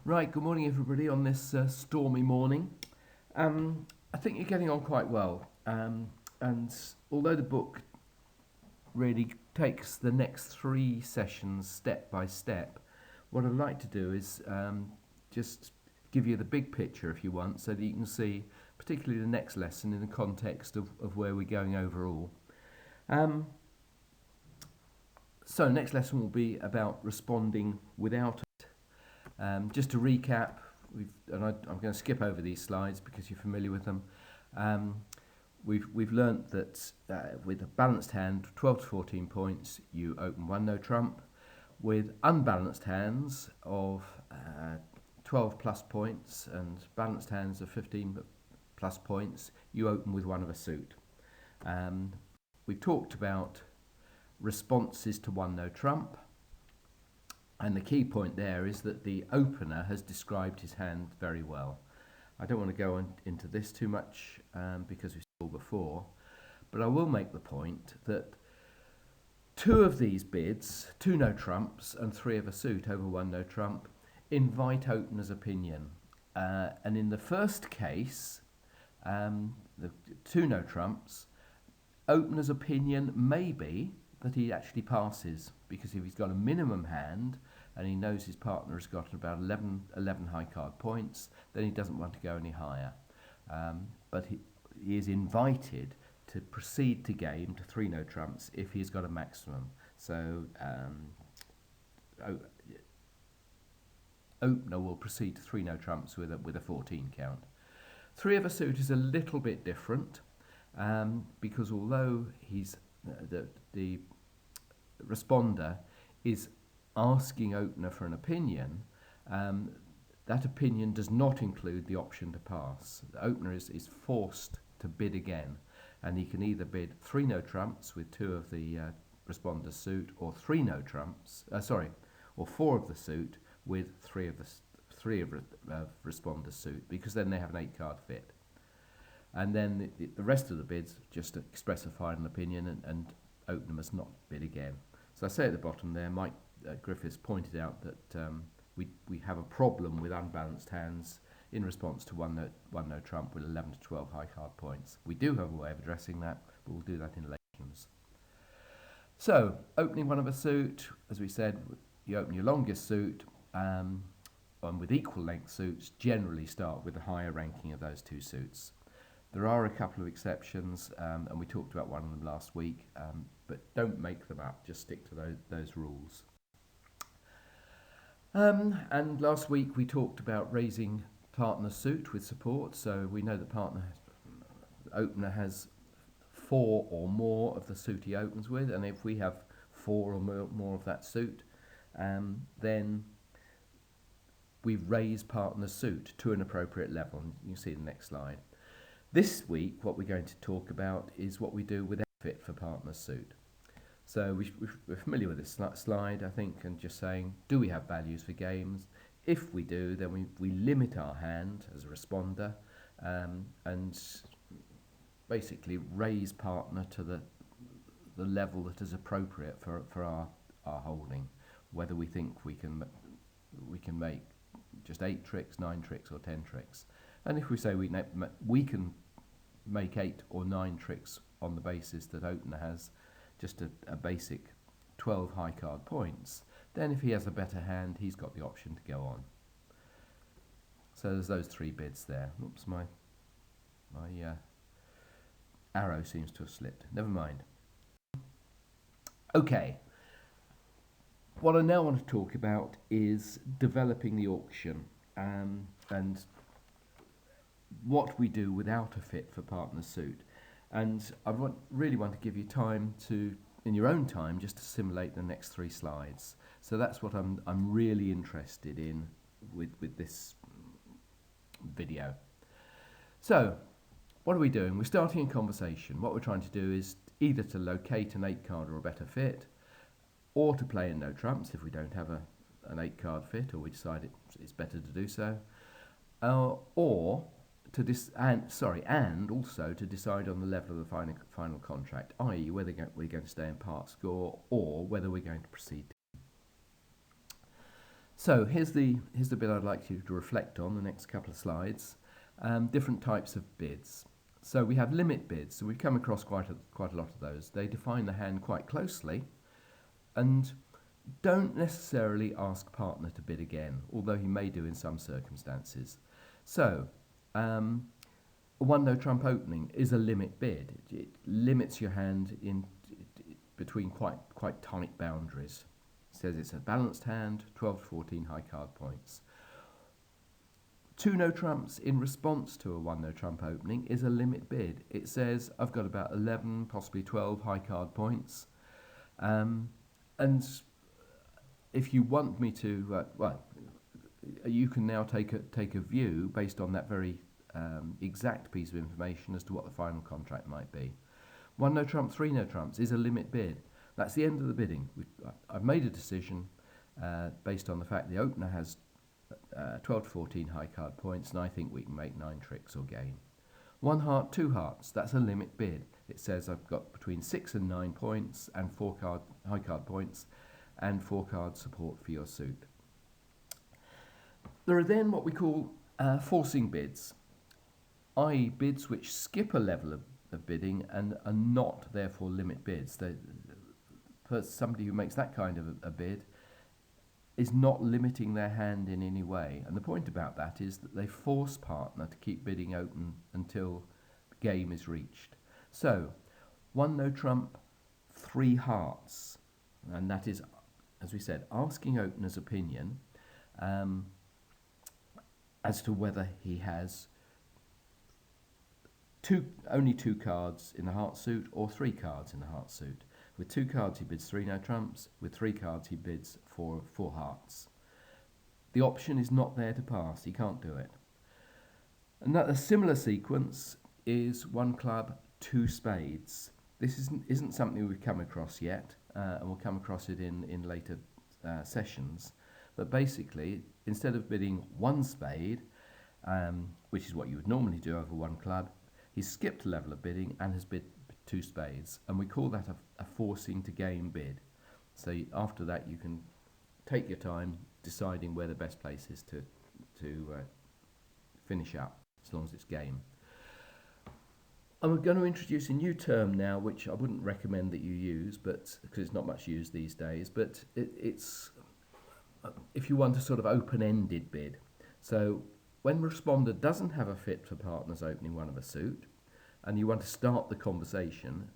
Right, good morning everybody on this stormy morning. I think you're getting on quite well. And although the book really takes the next three sessions step by step, what I'd like to do is just give you the big picture if you want, so that you can see particularly the next lesson in the context of where we're going overall. So next lesson will be about responding without it. Just to recap, I'm going to skip over these slides because you're familiar with them. We've learnt that with a balanced hand, 12 to 14 points, you open one no trump. With unbalanced hands of 12 plus points and balanced hands of 15 plus points, you open with one of a suit. We've talked about responses to one no trump. And the key point there is that the opener has described his hand very well. I don't want to go into this too much because we saw before, but I will make the point that two of these bids, two no trumps and three of a suit over one no trump, invite opener's opinion. And in the first case, the two no trumps, opener's opinion may be that he actually passes, because if he's got a minimum hand and he knows his partner has got about 11 high card points, then he doesn't want to go any higher. But he is invited to proceed to game to three no trumps if he's got a maximum. So opener will proceed to three no trumps with a 14 count. Three of a suit is a little bit different because although he's the responder is asking opener for an opinion, that opinion does not include the option to pass. The opener is forced to bid again, and he can either bid three no trumps with two of the responder's suit, or three no trumps, or four of the suit with three of responder's suit, because then they have an 8-card fit. And then the rest of the bids just express a final opinion, and opener must not bid again. So I say at the bottom there, Mike Griffiths pointed out that we have a problem with unbalanced hands in response to one no trump with 11 to 12 high card points. We do have a way of addressing that, but we'll do that in elections. So opening one of a suit, as we said, you open your longest suit, and with equal length suits generally start with the higher ranking of those two suits. There are a couple of exceptions, and we talked about one of them last week, but don't make them up, just stick to those rules. And last week we talked about raising partner's suit with support, so we know the opener has four or more of the suit he opens with, and if we have four or more of that suit, then we raise partner's suit to an appropriate level, and you can see the next slide. This week, what we're going to talk about is what we do without fit for partner's suit. So we're familiar with this slide, I think, and just saying, do we have values for games? If we do, then we limit our hand as a responder and basically raise partner to the level that is appropriate for our holding, whether we think we can make just 8 tricks, 9 tricks or 10 tricks. And if we say we can make 8 or 9 tricks on the basis that opener has just a basic 12 high card points, then if he has a better hand, he's got the option to go on. So there's those three bids there. Oops, my arrow seems to have slipped. Never mind. Okay. What I now want to talk about is developing the auction and what we do without a fit for partner's suit. And I really want to give you time to, in your own time, just to simulate the next 3 slides. So that's what I'm really interested in with this video. So what are we doing? We're starting a conversation. What we're trying to do is either to locate an 8-card or a better fit, or to play in no trumps if we don't have an 8-card fit, or we decide it's better to do so, or to and also to decide on the level of the final contract, i.e. whether we're going to stay in part score or whether we're going to proceed. So here's the bit I'd like you to reflect on the next couple of slides. Different types of bids. So we have limit bids. So we've come across quite a lot of those. They define the hand quite closely, and don't necessarily ask partner to bid again, although he may do in some circumstances. So a one no trump opening is a limit bid. It limits your hand in between quite tight boundaries. It says it's a balanced hand, 12 to 14 high card points. Two no trumps in response to a one no trump opening is a limit bid. It says I've got about 11, possibly 12 high card points, and if you want me to, you can now take a view based on that very exact piece of information as to what the final contract might be. One no trump, three no trumps is a limit bid. That's the end of the bidding. I've made a decision based on the fact the opener has 12 to 14 high card points, and I think we can make 9 tricks or game. One heart, two hearts, that's a limit bid. It says I've got between 6 and 9 points and 4 high card points and 4 card support for your suit. There are then what we call forcing bids, i.e. bids which skip a level of bidding and are not therefore limit bids. Somebody who makes that kind of a bid is not limiting their hand in any way. And the point about that is that they force partner to keep bidding open until game is reached. So, one no trump, 3 hearts. And that is, as we said, asking opener's opinion as to whether he has only 2 cards in the heart suit or 3 cards in the heart suit. With 2 cards he bids 3 no trumps, with 3 cards he bids 4 hearts. The option is not there to pass, he can't do it. And that a similar sequence is 1 club, 2 spades. This isn't something we've come across yet, and we'll come across it in later sessions. But basically, instead of bidding 1 spade, which is what you would normally do over 1 club, he's skipped a level of bidding and has bid 2 spades, and we call that a forcing to game bid. So after that you can take your time deciding where the best place is to finish up, as long as it's game. I'm going to introduce a new term now, which I wouldn't recommend that you use, but because it's not much used these days, but it's if you want a sort of open-ended bid. So when responder doesn't have a fit for partners opening one of a suit, and you want to start the conversation,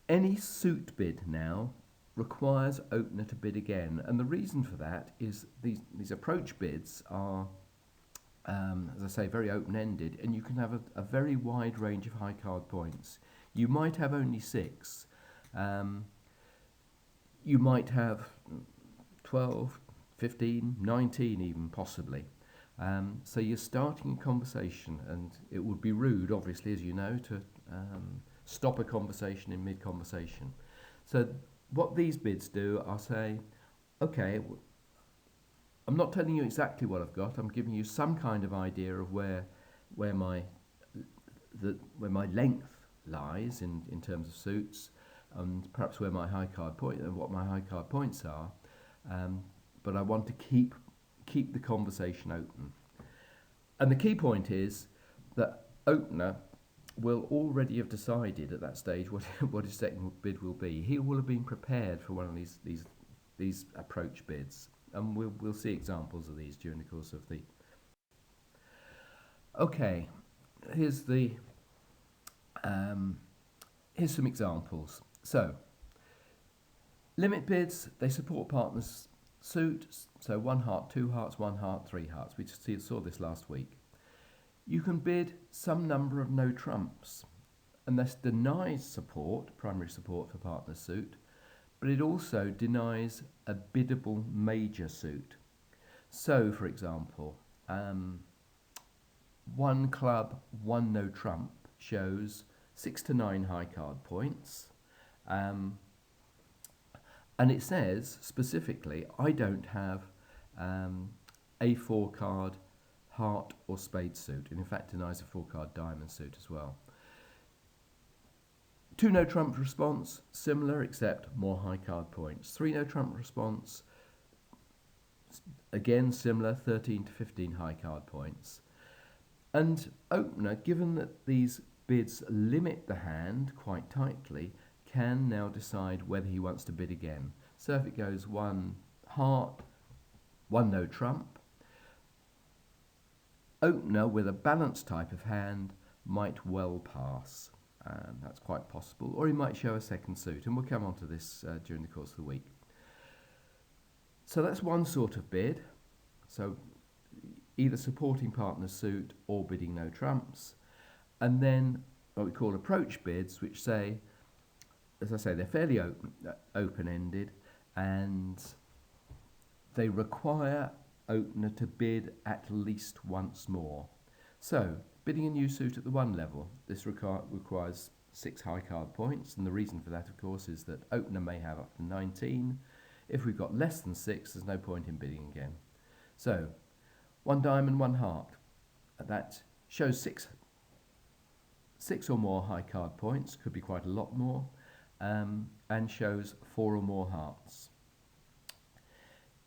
any suit bid now requires opener to bid again. And the reason for that is these approach bids are, as I say, very open-ended, and you can have a very wide range of high card points. You might have only 6. You might have 12, 15, 19 even, possibly. So you're starting a conversation, and it would be rude, obviously, as you know, to stop a conversation in mid-conversation. So what these bids do are say, okay, I'm not telling you exactly what I've got. I'm giving you some kind of idea of where my length lies in terms of suits, and perhaps where my high card point and what my high card points are. But I want to keep the conversation open. And the key point is that opener will already have decided at that stage what his second bid will be. He will have been prepared for one of these approach bids, and we'll see examples of these during the course of the. Okay, here's some examples. So limit bids, they support partners suit, so 1 heart, 2 hearts, 1 heart, 3 hearts. We saw this last week. You can bid some number of no trumps, and this denies support, primary support for partner suit, but it also denies a biddable major suit. So, for example, 1 club, 1 no trump shows 6 to 9 high card points. And it says specifically, I don't have a 4 card heart or spade suit, and in fact denies a 4 card diamond suit as well. 2 no trump response, similar except more high card points. 3 no trump response, Again, similar, 13 to 15 high card points. And opener, given that these bids limit the hand quite tightly, can now decide whether he wants to bid again. So if it goes one heart, one no trump, opener with a balanced type of hand might well pass. That's quite possible. Or he might show a second suit, and we'll come on to this during the course of the week. So that's one sort of bid. So either supporting partner's suit or bidding no trumps. And then what we call approach bids, which say, as I say, they're fairly open-ended, and they require opener to bid at least once more. So bidding a new suit at the 1 level, this requires 6 high card points, and the reason for that, of course, is that opener may have up to 19. If we've got less than 6, there's no point in bidding again. So 1 diamond, 1 heart. That shows six or more high card points, could be quite a lot more, and shows 4 or more hearts.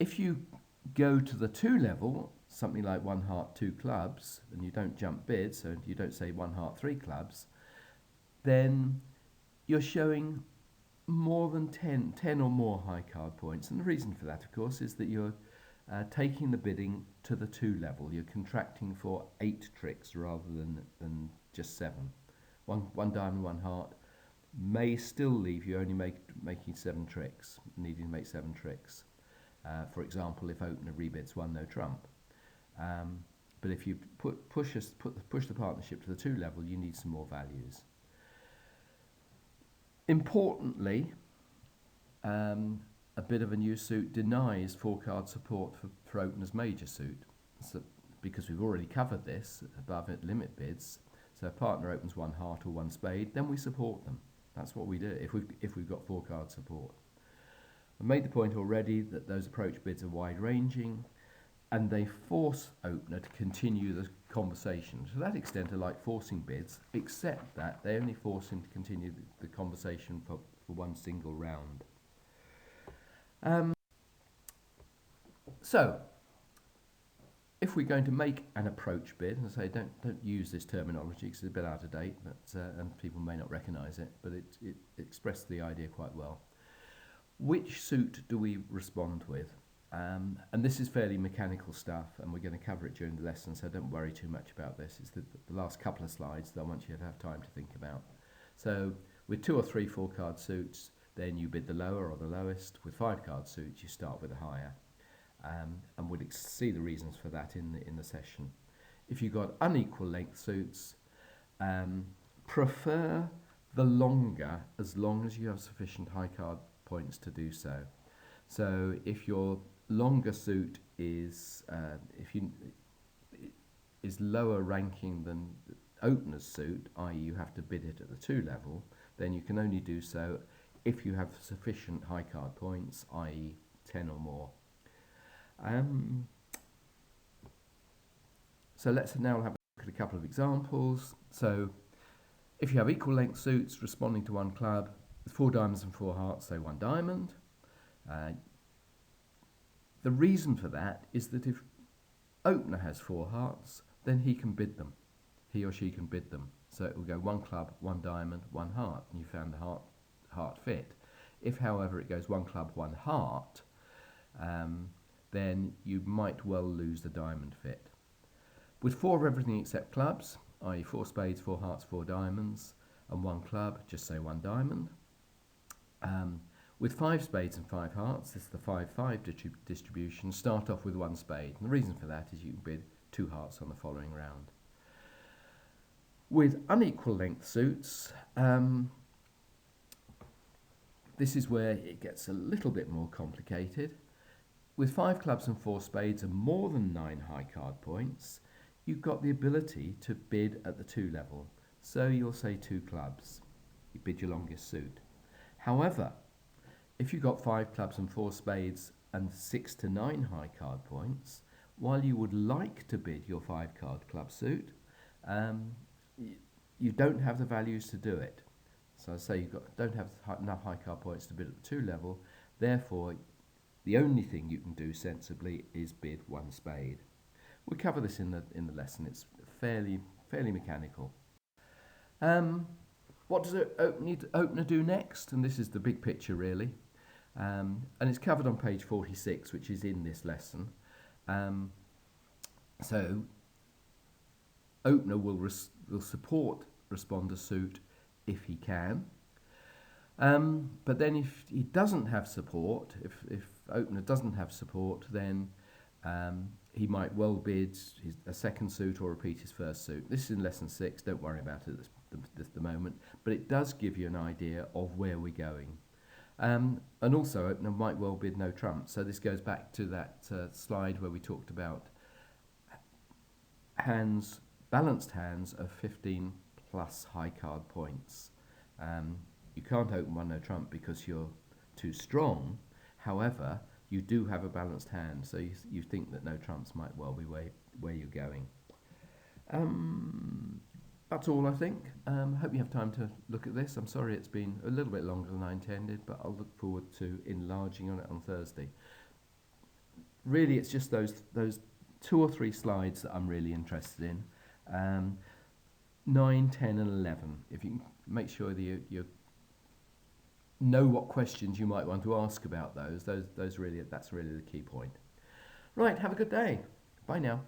If you go to the 2 level, something like 1 heart, 2 clubs, and you don't jump bid, so you don't say 1 heart, 3 clubs, then you're showing more than 10 or more high card points. And the reason for that, of course, is that you're taking the bidding to the 2 level. You're contracting for 8 tricks rather than just 7. One diamond, 1 heart may still leave you only making 7 tricks, needing to make 7 tricks. For example, if opener rebids 1 no trump. But if you push the partnership to the 2 level, you need some more values. Importantly, a bit of a new suit denies 4-card support for opener's major suit. So, because we've already covered this above at limit bids, so if partner opens 1 heart or 1 spade, then we support them. That's what we do if we've got 4-card support. I made the point already that those approach bids are wide-ranging, and they force opener to continue the conversation. To that extent, are like forcing bids, except that they only force him to continue the conversation for one single round. So, if we're going to make an approach bid, and I say don't use this terminology because it's a bit out of date, but and people may not recognise it, but it expressed the idea quite well. Which suit do we respond with? And this is fairly mechanical stuff, and we're going to cover it during the lesson, so don't worry too much about this. It's the last couple of slides that I want you to have time to think about. So with 2 or 3 4-card suits, then you bid the lower or the lowest. With 5-card suits, you start with a higher. And we'll see the reasons for that in the session. If you've got unequal length suits, prefer the longer as long as you have sufficient high card points to do so. So if your longer suit is is lower ranking than opener's suit, i.e. you have to bid it at the 2 level, then you can only do so if you have sufficient high card points, i.e. 10 or more. So let's now have a look at a couple of examples. So if you have equal length suits responding to 1 club, with 4 diamonds and 4 hearts, say 1 diamond. The reason for that is that if opener has 4 hearts, then he can bid them. He or she can bid them. So it will go 1 club, 1 diamond, 1 heart, and you found the heart fit. If, however, it goes 1 club, 1 heart, then you might well lose the diamond fit. With 4 of everything except clubs, i.e. 4 spades, 4 hearts, 4 diamonds, and 1 club, just say 1 diamond. With 5 spades and 5 hearts, this is the 5-5 distribution, start off with 1 spade. And the reason for that is you can bid 2 hearts on the following round. With unequal length suits, this is where it gets a little bit more complicated. With 5 clubs and 4 spades and more than 9 high card points, you've got the ability to bid at the 2 level. So you'll say 2 clubs. You bid your longest suit. However, if you've got 5 clubs and 4 spades and 6 to 9 high card points, while you would like to bid your 5-card club suit, you don't have the values to do it. So I say don't have enough high card points to bid at the 2 level, therefore The only thing you can do sensibly is bid one spade. We'll cover this in the lesson. It's fairly mechanical. What does an opener do next? And this is the big picture really. And it's covered on page 46, which is in this lesson. So opener will support responder suit if he can. But then if he doesn't have support, if opener doesn't have support, then he might well bid a second suit or repeat his first suit. This is in lesson 6, don't worry about it at the moment, but it does give you an idea of where we're going. And also opener might well bid no trump. So this goes back to that slide where we talked about balanced hands of 15 plus high card points. You can't open one no trump because you're too strong. However, you do have a balanced hand, so you think that no trumps might well be where you're going. That's all, I think. Hope you have time to look at this. I'm sorry it's been a little bit longer than I intended, but I'll look forward to enlarging on it on Thursday. Really, it's just those 2 or 3 slides that I'm really interested in. 9, 10 and 11. If you can make sure that you know what questions you might want to ask about that's really the key point. Right, have a good day. Bye now.